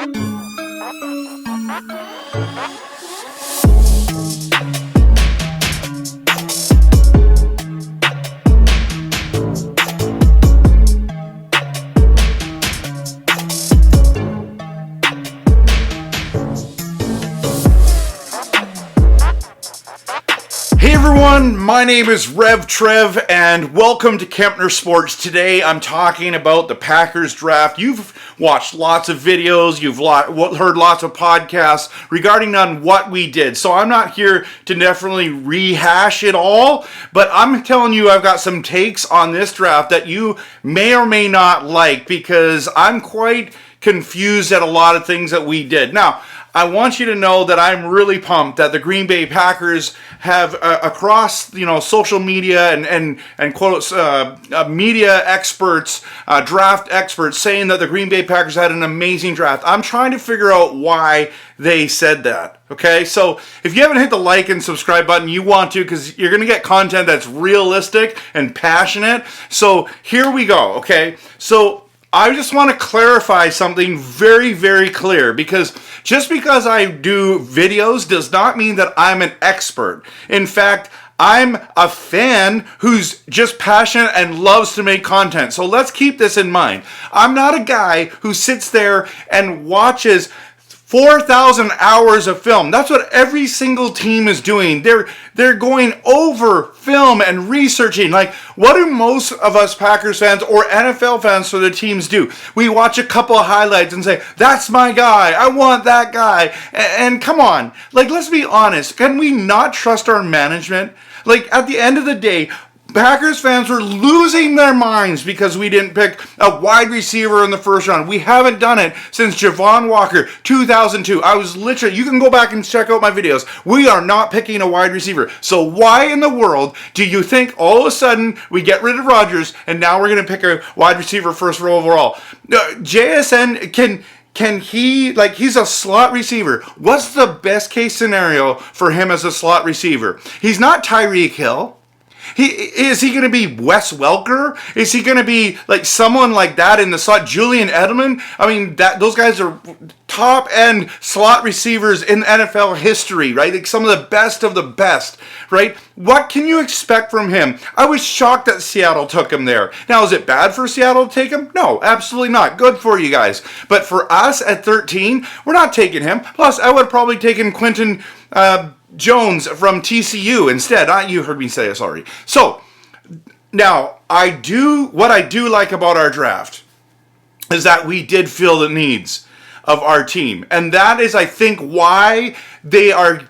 Hey everyone, my name is Rev Trev and welcome to Kempner Sports. Today I'm talking about the Packers draft. You've watched lots of videos, you've heard lots of podcasts regarding on what we did. So I'm not here to definitely rehash it all, but I'm telling you I've got some takes on this draft that you may or may not like because I'm quite confused at a lot of things that we did. Now, I want you to know that I'm really pumped that the Green Bay Packers have across social media and quotes media experts, draft experts saying that the Green Bay Packers had an amazing draft. I'm trying to figure out why they said that. Okay, so if you haven't hit the like and subscribe button, you want to because you're going to get content that's realistic and passionate. So here we go. Okay, so I just want to clarify something very, very clear because just because I do videos does not mean that I'm an expert. In fact, I'm a fan who's just passionate and loves to make content. So let's keep this in mind. I'm not a guy who sits there and watches 4,000 hours of film. That's what every single team is doing. They're going over film and researching. Like, what do most of us Packers fans or NFL fans for the teams do? We watch a couple of highlights and say, that's my guy. I want that guy. And come on, like, let's be honest. Can we not trust our management? Like, at the end of the day, Packers fans were losing their minds because we didn't pick a wide receiver in the first round. We haven't done it since Javon Walker, 2002. You can go back and check out my videos. We are not picking a wide receiver. So why in the world do you think all of a sudden we get rid of Rodgers and now we're going to pick a wide receiver first row overall? JSN can he, he's a slot receiver. What's the best case scenario for him as a slot receiver? He's not Tyreek Hill. Is he going to be Wes Welker? Is he going to be like someone like that in the slot? Julian Edelman? I mean, those guys are top end slot receivers in NFL history, right? Like some of the best, right? What can you expect from him? I was shocked that Seattle took him there. Now, is it bad for Seattle to take him? No, absolutely not. Good for you guys. But for us at 13, we're not taking him. Plus, I would have probably taken Quentin Jones from TCU instead. You heard me say it, sorry. So, now, what I do like about our draft is that we did fill the needs of our team. And that is, I think, why they are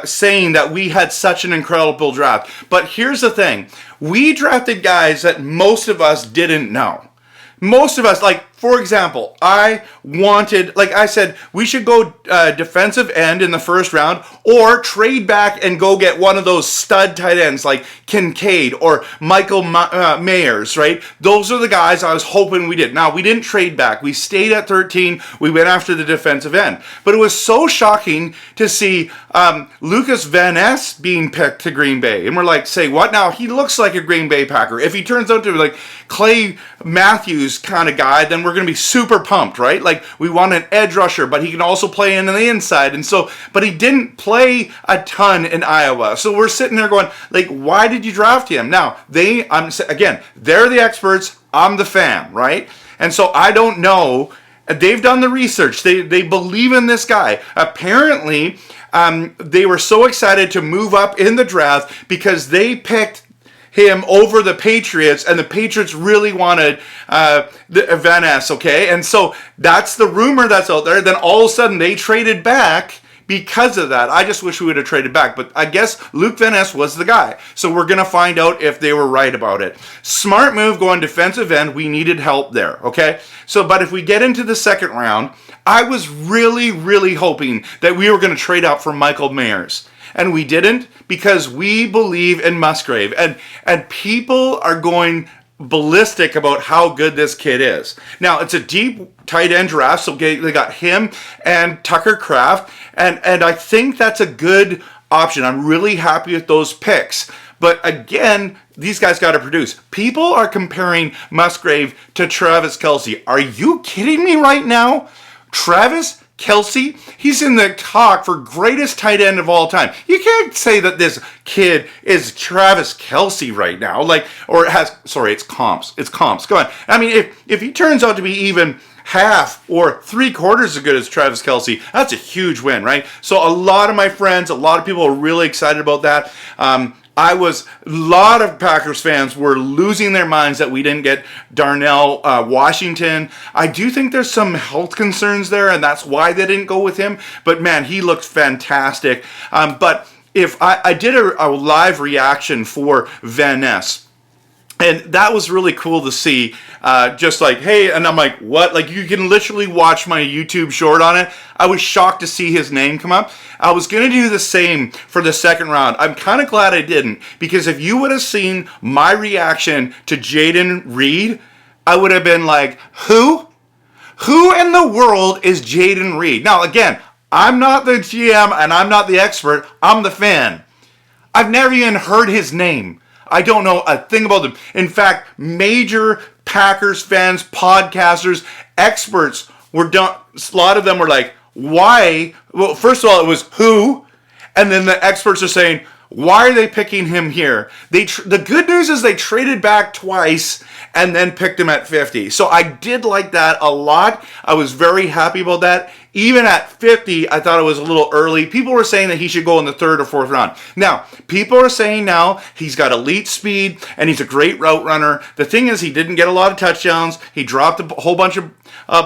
saying that we had such an incredible draft. But here's the thing. We drafted guys that most of us didn't know. Most of us, for example, I said, we should go defensive end in the first round or trade back and go get one of those stud tight ends like Kincaid or Michael Mayers, right? Those are the guys I was hoping we did. Now, we didn't trade back. We stayed at 13. We went after the defensive end. But it was so shocking to see Lucas Van Ness being picked to Green Bay. And we're like, say what? Now, he looks like a Green Bay Packer. If he turns out to be like Clay Matthews kind of guy, then we're going to be super pumped, right? Like, we want an edge rusher, but he can also play in the inside. And so, but he didn't play a ton in Iowa. So we're sitting there going, like, why did you draft him? Now, they're the experts. I'm the fan, right? And so I don't know. They've done the research. They believe in this guy. Apparently, they were so excited to move up in the draft because they picked him over the Patriots, and the Patriots really wanted Van Ness, okay? And so that's the rumor that's out there. Then all of a sudden they traded back because of that. I just wish we would have traded back, but I guess Luke Van Ness was the guy. So we're going to find out if they were right about it. Smart move going defensive end. We needed help there, okay? So, but if we get into the second round, I was really, really hoping that we were going to trade up for Michael Mayers. And we didn't because we believe in Musgrave. And people are going ballistic about how good this kid is. Now, it's a deep tight end draft, so they got him and Tucker Kraft. And I think that's a good option. I'm really happy with those picks. But again, these guys got to produce. People are comparing Musgrave to Travis Kelce. Are you kidding me right now? Travis Kelce, he's in the talk for greatest tight end of all time. You can't say that this kid is Travis Kelce right now. It's comps. It's comps. Go on. I mean, if he turns out to be even half or 3/4 as good as Travis Kelce, that's a huge win, right? So a lot of my friends, a lot of people are really excited about that. A lot of Packers fans were losing their minds that we didn't get Darnell Washington. I do think there's some health concerns there, and that's why they didn't go with him. But man, he looked fantastic. But if I did a live reaction for Van Ness, and that was really cool to see, just like, hey, and I'm like, what? Like, you can literally watch my YouTube short on it. I was shocked to see his name come up. I was going to do the same for the second round. I'm kind of glad I didn't, because if you would have seen my reaction to Jayden Reed, I would have been like, who? Who in the world is Jayden Reed? Now, again, I'm not the GM and I'm not the expert. I'm the fan. I've never even heard his name. I don't know a thing about them. In fact, major Packers fans, podcasters, experts were done. A lot of them were like, why? Well, first of all, it was who? And then the experts are saying, why are they picking him here? The good news is they traded back twice and then picked him at 50. So I did like that a lot. I was very happy about that. Even at 50, I thought it was a little early. People were saying that he should go in the 3rd or 4th round. Now, people are saying now he's got elite speed and he's a great route runner. The thing is, he didn't get a lot of touchdowns. He dropped a whole bunch of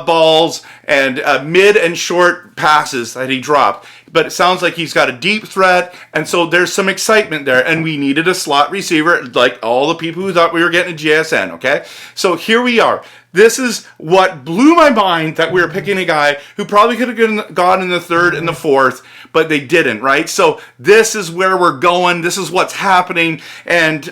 balls and mid and short passes that he dropped. But it sounds like he's got a deep threat, and so there's some excitement there. And we needed a slot receiver, like all the people who thought we were getting a JSN, okay? So here we are. This is what blew my mind, that we were picking a guy who probably could have gone in the 3rd and the 4th, but they didn't, right? So this is where we're going. This is what's happening. And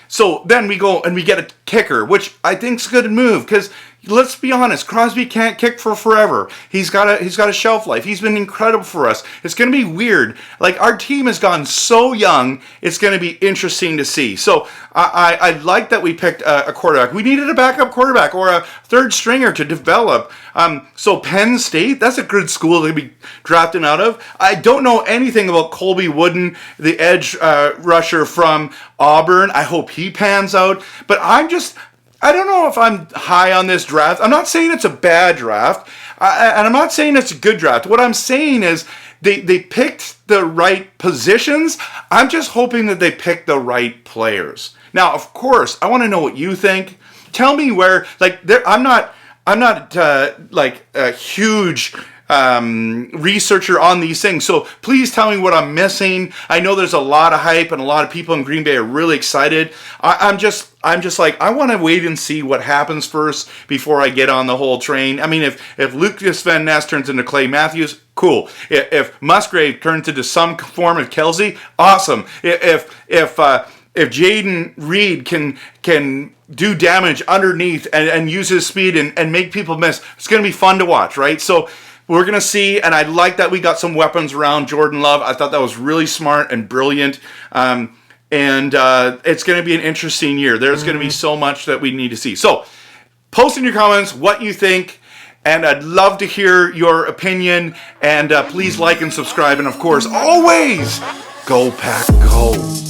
so then we go and we get a kicker, which I think is a good move, because let's be honest, Crosby can't kick for forever. He's got a shelf life. He's been incredible for us. It's going to be weird. Like, our team has gone so young, it's going to be interesting to see. So I like that we picked a quarterback. We needed a backup quarterback or a 3rd stringer to develop. So Penn State, that's a good school to be drafting out of. I don't know anything about Colby Wooden, the edge rusher from Auburn. I hope he pans out. But I don't know if I'm high on this draft. I'm not saying it's a bad draft, and I'm not saying it's a good draft. What I'm saying is they picked the right positions. I'm just hoping that they picked the right players. Now, of course, I want to know what you think. Tell me where. I'm not like a huge researcher on these things, so please tell me what I'm missing. I know there's a lot of hype and a lot of people in Green Bay are really excited. I'm just like, I want to wait and see what happens first before I get on the whole train. I mean, if Lucas Van Ness turns into Clay Matthews, cool. If Musgrave turns into some form of Kelsey, awesome. If Jayden Reed can do damage underneath and use his speed and make people miss, it's going to be fun to watch, right? So we're going to see, and I like that we got some weapons around Jordan Love. I thought that was really smart and brilliant. And it's going to be an interesting year. There's going to be so much that we need to see. So post in your comments what you think, and I'd love to hear your opinion. And please like and subscribe. And, of course, always go Pack Go.